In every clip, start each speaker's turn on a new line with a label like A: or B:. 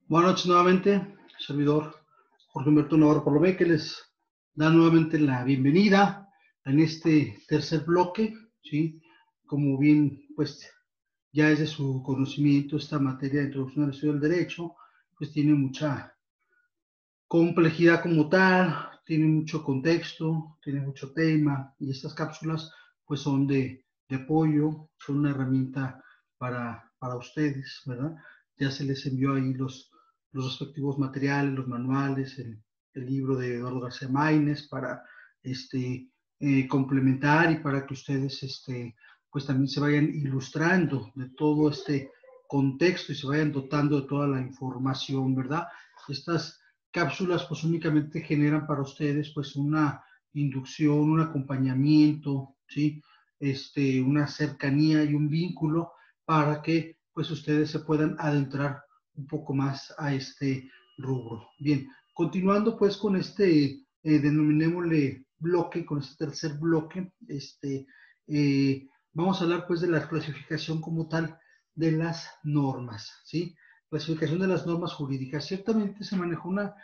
A: Buenas noches nuevamente, servidor Jorge Humberto Navarro Polomé, que les da nuevamente la bienvenida en este tercer bloque, ¿sí? Como bien, pues, ya es de su conocimiento esta materia de introducción al estudio del derecho, pues tiene mucha complejidad como tal, tiene mucho contexto, tiene mucho tema, y estas cápsulas, pues, son de apoyo, son una herramienta para ustedes, ¿verdad? Ya se les envió ahí los respectivos materiales, los manuales, el libro de Eduardo García Maínez para complementar y para que ustedes pues también se vayan ilustrando de todo este contexto y se vayan dotando de toda la información, ¿verdad? Estas cápsulas pues únicamente generan para ustedes pues una inducción, un acompañamiento, ¿sí? Una cercanía y un vínculo para que pues ustedes se puedan adentrar un poco más a este rubro. Bien, continuando pues con denominémosle bloque, con este tercer bloque, vamos a hablar pues de la clasificación como tal de las normas, ¿sí? Clasificación de las normas jurídicas. Ciertamente se ha manejado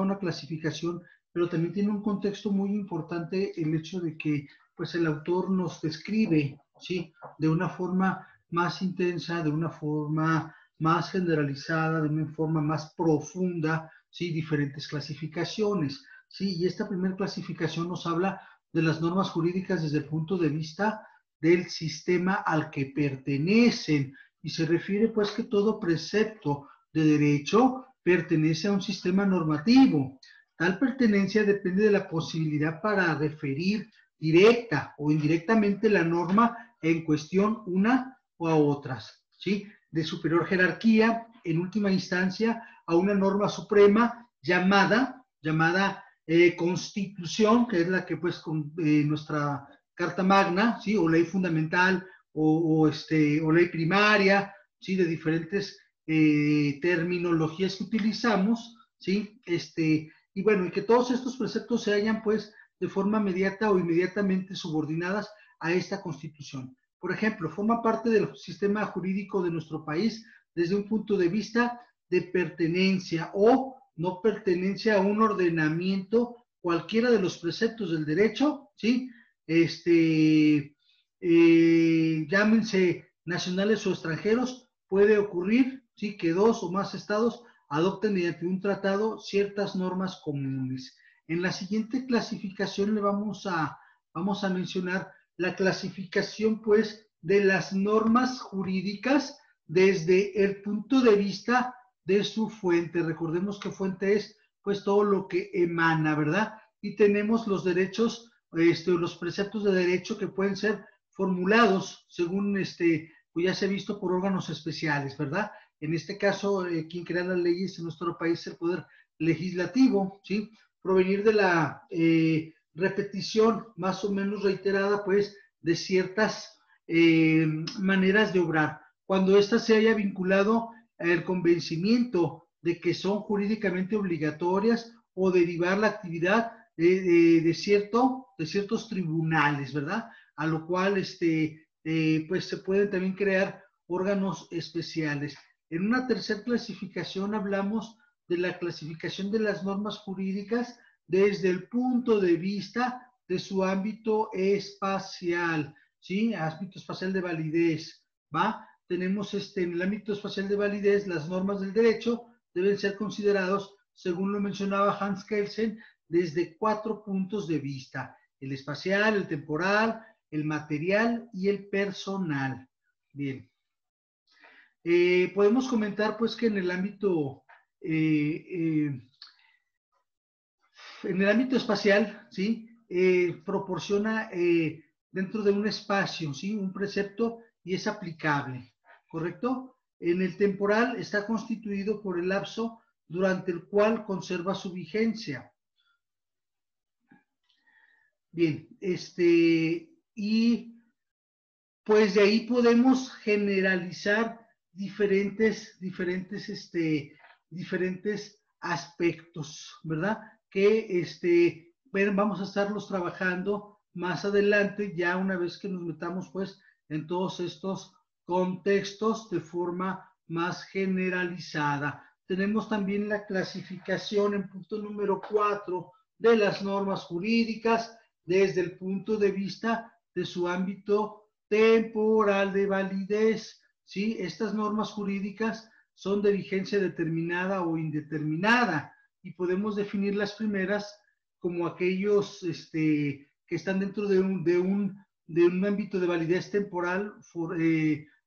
A: una clasificación, pero también tiene un contexto muy importante el hecho de que pues el autor nos describe, ¿sí? De una forma más intensa, de una forma más generalizada, de una forma más profunda, ¿sí? Diferentes clasificaciones, ¿sí? Y esta primera clasificación nos habla de las normas jurídicas desde el punto de vista del sistema al que pertenecen, y se refiere pues que todo precepto de derecho pertenece a un sistema normativo. Tal pertenencia depende de la posibilidad para referir directa o indirectamente la norma en cuestión una o a otras, ¿sí? De superior jerarquía, en última instancia, a una norma suprema llamada Constitución, que es la que pues con nuestra Carta Magna, ¿sí? O ley fundamental o ley primaria, ¿sí? De diferentes terminologías que utilizamos, ¿sí? Y bueno, y que todos estos preceptos se hallan pues de forma inmediata o inmediatamente subordinadas a esta Constitución. Por ejemplo, forma parte del sistema jurídico de nuestro país desde un punto de vista de pertenencia o no pertenencia a un ordenamiento cualquiera de los preceptos del derecho, ¿sí? Llámense nacionales o extranjeros, puede ocurrir, ¿sí? Que dos o más estados adopten mediante un tratado ciertas normas comunes. En la siguiente clasificación vamos a mencionar la clasificación, pues, de las normas jurídicas desde el punto de vista de su fuente. Recordemos que fuente es, pues, todo lo que emana, ¿verdad? Y tenemos los derechos, los preceptos de derecho que pueden ser formulados según, pues ya se ha visto por órganos especiales, ¿verdad? En este caso, quien crea las leyes en nuestro país es el Poder Legislativo, ¿sí? Provenir de la repetición más o menos reiterada, pues, de ciertas maneras de obrar. Cuando ésta se haya vinculado al convencimiento de que son jurídicamente obligatorias o derivar la actividad de ciertos tribunales, ¿verdad? A lo cual pues se pueden también crear órganos especiales. En una tercera clasificación hablamos de la clasificación de las normas jurídicas desde el punto de vista de su ámbito espacial, ¿sí? Ámbito espacial de validez, ¿va? Tenemos en el ámbito espacial de validez, las normas del derecho deben ser considerados, según lo mencionaba Hans Kelsen, desde 4 puntos de vista: el espacial, el temporal, el material y el personal. Bien. Podemos comentar pues que eh, eh, en el ámbito espacial, ¿sí? Proporciona dentro de un espacio, ¿sí? Un precepto y es aplicable, ¿correcto? En el temporal está constituido por el lapso durante el cual conserva su vigencia. Bien, y pues de ahí podemos generalizar diferentes aspectos, ¿verdad? Que vamos a estarlos trabajando más adelante, ya una vez que nos metamos pues en todos estos contextos de forma más generalizada. tenemos también la clasificación en punto número 4 de las normas jurídicas desde el punto de vista de su ámbito temporal de validez, ¿sí? Estas normas jurídicas son de vigencia determinada o indeterminada y podemos definir las primeras como aquellos que están dentro de un ámbito de validez temporal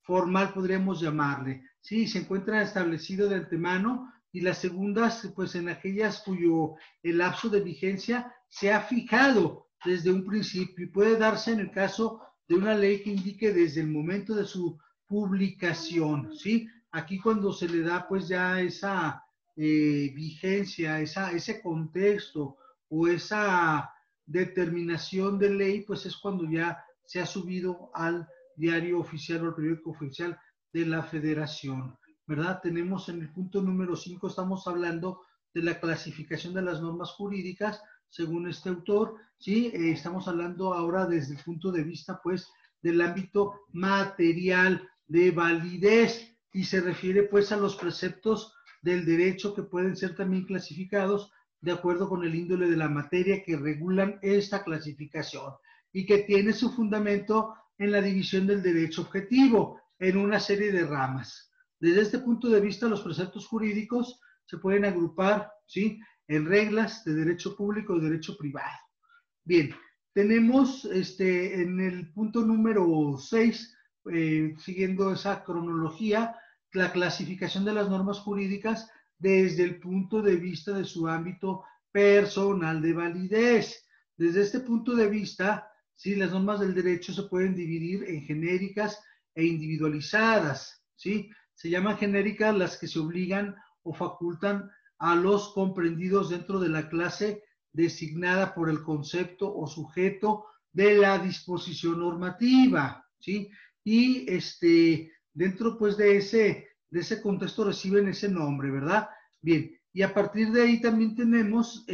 A: formal, podríamos llamarle. Sí, se encuentra establecido de antemano, y las segundas, pues en aquellas cuyo el lapso de vigencia se ha fijado desde un principio y puede darse en el caso de una ley que indique desde el momento de su publicación, ¿sí? Aquí cuando se le da pues ya esa vigencia, ese contexto o esa determinación de ley, pues es cuando ya se ha subido al diario oficial o al periódico oficial de la Federación, ¿verdad? Tenemos en el punto número 5, estamos hablando de la clasificación de las normas jurídicas, según este autor, ¿sí? Estamos hablando ahora desde el punto de vista, pues, del ámbito material de validez, y se refiere, pues, a los preceptos del derecho que pueden ser también clasificados de acuerdo con el índole de la materia que regulan esta clasificación y que tiene su fundamento en la división del derecho objetivo en una serie de ramas. Desde este punto de vista, los preceptos jurídicos se pueden agrupar, ¿sí?, en reglas de derecho público y derecho privado. Bien, tenemos en el punto número 6, siguiendo esa cronología, la clasificación de las normas jurídicas desde el punto de vista de su ámbito personal de validez. Desde este punto de vista, ¿sí?, las normas del derecho se pueden dividir en genéricas e individualizadas, ¿sí? Se llaman genéricas las que se obligan o facultan a los comprendidos dentro de la clase designada por el concepto o sujeto de la disposición normativa, ¿sí? Y dentro pues de ese contexto reciben ese nombre, ¿verdad? Bien, y a partir de ahí también tenemos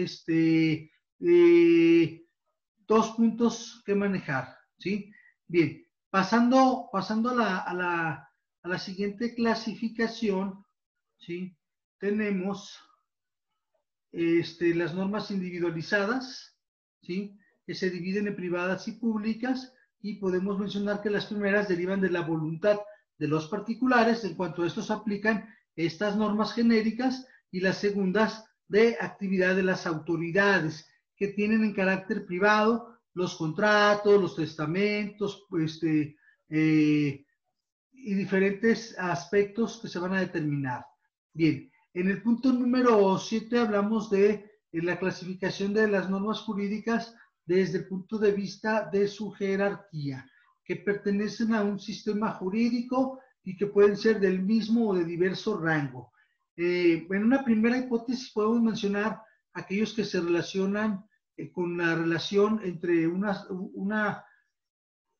A: dos puntos que manejar, ¿sí? Bien, pasando a la siguiente clasificación, ¿sí? Tenemos las normas individualizadas, ¿sí?, que se dividen en privadas y públicas, y podemos mencionar que las primeras derivan de la voluntad de los particulares en cuanto a estos aplican estas normas genéricas, y las segundas de actividad de las autoridades que tienen en carácter privado los contratos, los testamentos, y diferentes aspectos que se van a determinar. Bien, en el punto número 7 hablamos de la clasificación de las normas jurídicas desde el punto de vista de su jerarquía, que pertenecen a un sistema jurídico y que pueden ser del mismo o de diverso rango. En una primera hipótesis podemos mencionar aquellos que se relacionan con la relación entre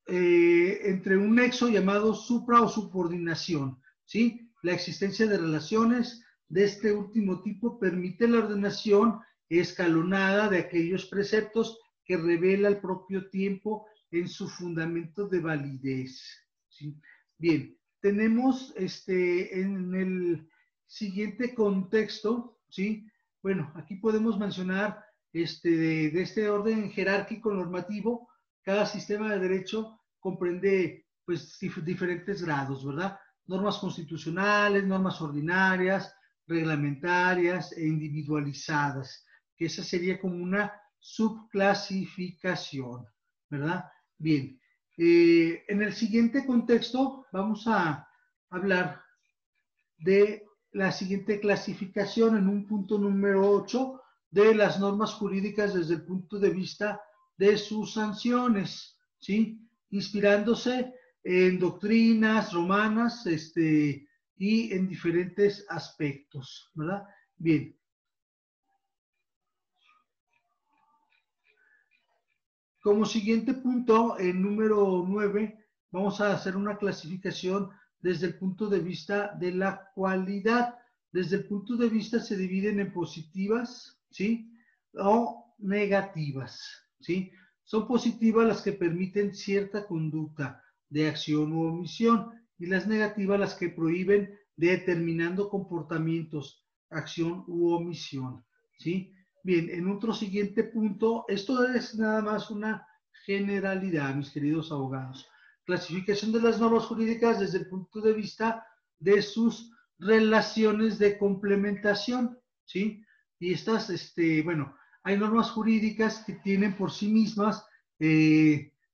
A: entre un nexo llamado supra o subordinación, ¿sí? La existencia de relaciones de este último tipo permite la ordenación escalonada de aquellos preceptos que revela al propio tiempo en su fundamento de validez, ¿sí? Bien, tenemos en el siguiente contexto, ¿sí? Bueno, aquí podemos mencionar de este orden jerárquico normativo. Cada sistema de derecho comprende pues diferentes grados, ¿verdad? Normas constitucionales, normas ordinarias, reglamentarias e individualizadas, que esa sería como una subclasificación, ¿verdad? Bien, en el siguiente contexto vamos a hablar de la siguiente clasificación en un punto número 8 de las normas jurídicas desde el punto de vista de sus sanciones, ¿sí? Inspirándose en doctrinas romanas y en diferentes aspectos, ¿verdad? Bien. Como siguiente punto, el número 9, vamos a hacer una clasificación desde el punto de vista de la cualidad. Desde el punto de vista se dividen en positivas, ¿sí?, o negativas, ¿sí? Son positivas las que permiten cierta conducta de acción u omisión, y las negativas las que prohíben determinando comportamientos acción u omisión, ¿sí? Bien, en otro siguiente punto, esto es nada más una generalidad, mis queridos abogados. Clasificación de las normas jurídicas desde el punto de vista de sus relaciones de complementación, ¿sí? Y estas, bueno, hay normas jurídicas que tienen por sí mismas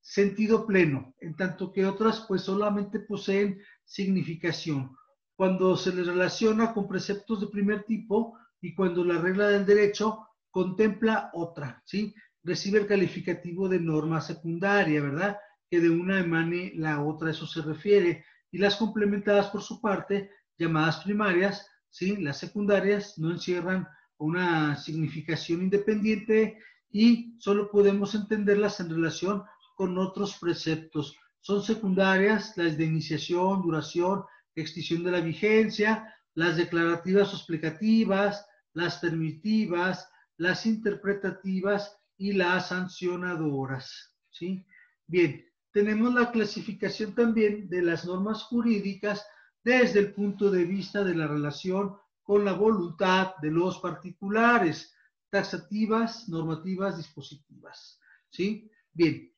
A: sentido pleno, en tanto que otras pues solamente poseen significación. Cuando se les relaciona con preceptos de primer tipo y cuando la regla del derecho contempla otra, ¿sí? Recibe el calificativo de norma secundaria, ¿verdad? Que de una emane la otra, eso se refiere. Y las complementadas por su parte, llamadas primarias, ¿sí? Las secundarias no encierran una significación independiente y solo podemos entenderlas en relación con otros preceptos. Son secundarias las de iniciación, duración, extinción de la vigencia, las declarativas o explicativas, las permitivas, las interpretativas y las sancionadoras, ¿sí? Bien, tenemos la clasificación también de las normas jurídicas desde el punto de vista de la relación con la voluntad de los particulares, taxativas, normativas, dispositivas, ¿sí? Bien,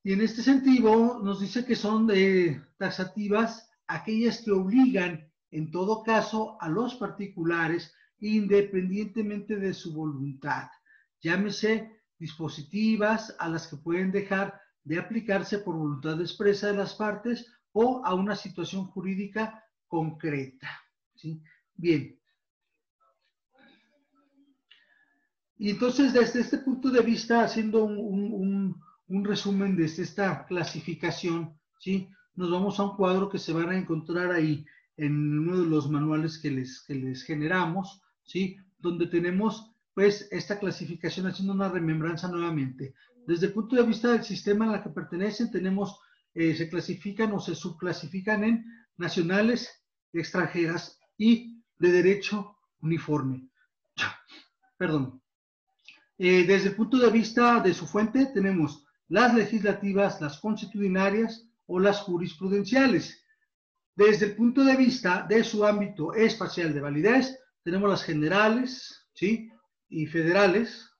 A: y en este sentido nos dice que son taxativas aquellas que obligan en todo caso a los particulares independientemente de su voluntad. Llámese dispositivas a las que pueden dejar de aplicarse por voluntad expresa de las partes o a una situación jurídica concreta, ¿sí? Bien. Y entonces, desde este punto de vista, haciendo un resumen de esta clasificación, ¿sí? Nos vamos a un cuadro que se van a encontrar ahí en uno de los manuales que les generamos, ¿sí? Donde tenemos, pues, esta clasificación, haciendo una remembranza nuevamente. Desde el punto de vista del sistema al que pertenecen, tenemos, se clasifican o se subclasifican en nacionales, extranjeras y de derecho uniforme. Perdón. Desde el punto de vista de su fuente, tenemos las legislativas, las constitucionarias o las jurisprudenciales. Desde el punto de vista de su ámbito espacial de validez, tenemos las generales, ¿sí? Y federales,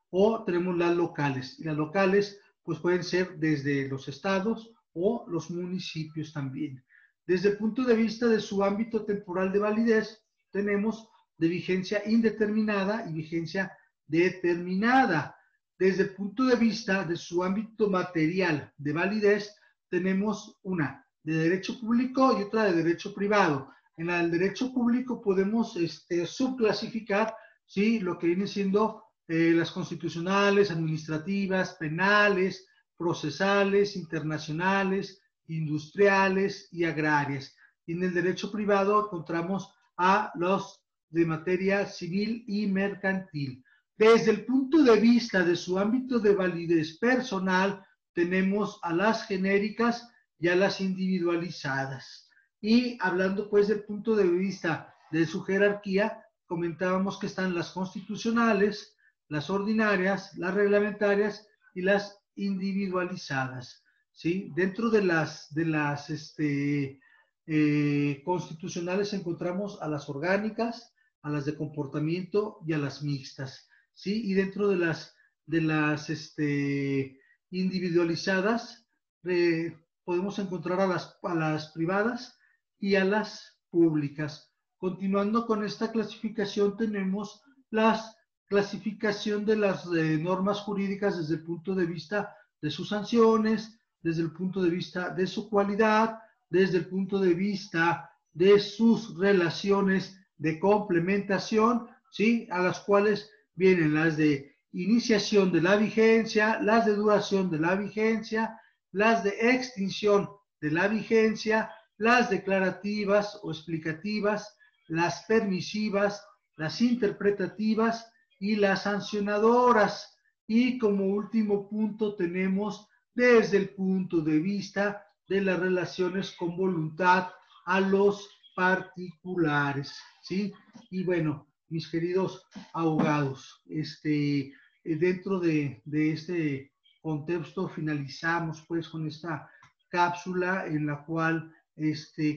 A: o tenemos las locales. Y las locales, pues pueden ser desde los estados o los municipios también. Desde el punto de vista de su ámbito temporal de validez, tenemos de vigencia indeterminada y vigencia determinada. Desde el punto de vista de su ámbito material de validez, tenemos una de derecho público y otra de derecho privado. En el derecho público podemos subclasificar, ¿sí? Lo que viene siendo las constitucionales, administrativas, penales, procesales, internacionales, industriales y agrarias. Y en el derecho privado encontramos a los de materia civil y mercantil. Desde el punto de vista de su ámbito de validez personal, tenemos a las genéricas y a las individualizadas. Y hablando pues del punto de vista de su jerarquía, comentábamos que están las constitucionales, las ordinarias, las reglamentarias y las individualizadas, ¿sí? Dentro de las constitucionales encontramos a las orgánicas, a las de comportamiento y a las mixtas, ¿sí? Y dentro de las individualizadas podemos encontrar a las privadas y a las públicas. Continuando con esta clasificación, tenemos la clasificación de las normas jurídicas desde el punto de vista de sus sanciones, desde el punto de vista de su cualidad, desde el punto de vista de sus relaciones de complementación, ¿sí? A las cuales vienen las de iniciación de la vigencia, las de duración de la vigencia, las de extinción de la vigencia, las declarativas o explicativas, las permisivas, las interpretativas y las sancionadoras. Y como último punto tenemos desde el punto de vista de las relaciones con voluntad a los particulares, ¿sí? Y bueno, mis queridos abogados, dentro de este contexto finalizamos pues con esta cápsula en la cual,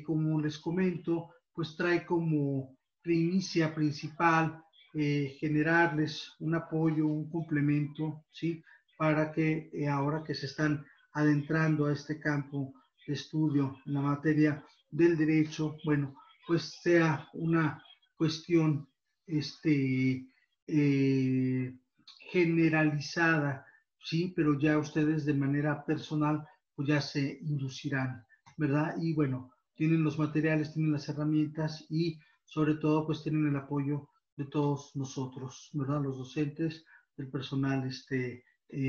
A: como les comento, pues trae como primicia principal, generarles un apoyo, un complemento, ¿sí? Para que ahora que se están adentrando a este campo de estudio en la materia del derecho, bueno, pues sea una cuestión eh, generalizada, ¿sí? Pero ya ustedes de manera personal, pues ya se inducirán, ¿verdad? Y bueno, tienen los materiales, tienen las herramientas y sobre todo pues tienen el apoyo de todos nosotros, ¿verdad? Los docentes, el personal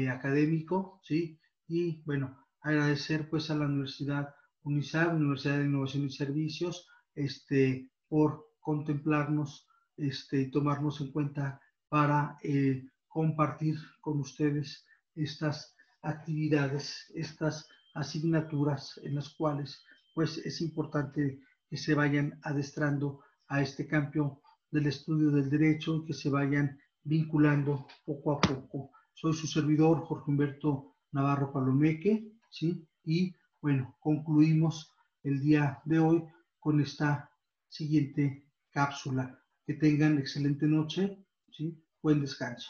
A: académico, ¿sí? Y bueno, agradecer pues a la Universidad UNISAB, Universidad de Innovación y Servicios, por contemplarnos y tomarnos en cuenta para compartir con ustedes estas actividades, estas asignaturas en las cuales pues es importante que se vayan adestrando a este campo del estudio del derecho y que se vayan vinculando poco a poco. Soy su servidor, Jorge Humberto Navarro Palomeque, ¿sí? Y bueno, concluimos el día de hoy con esta siguiente cápsula. Que tengan excelente noche, ¿sí? Buen descanso.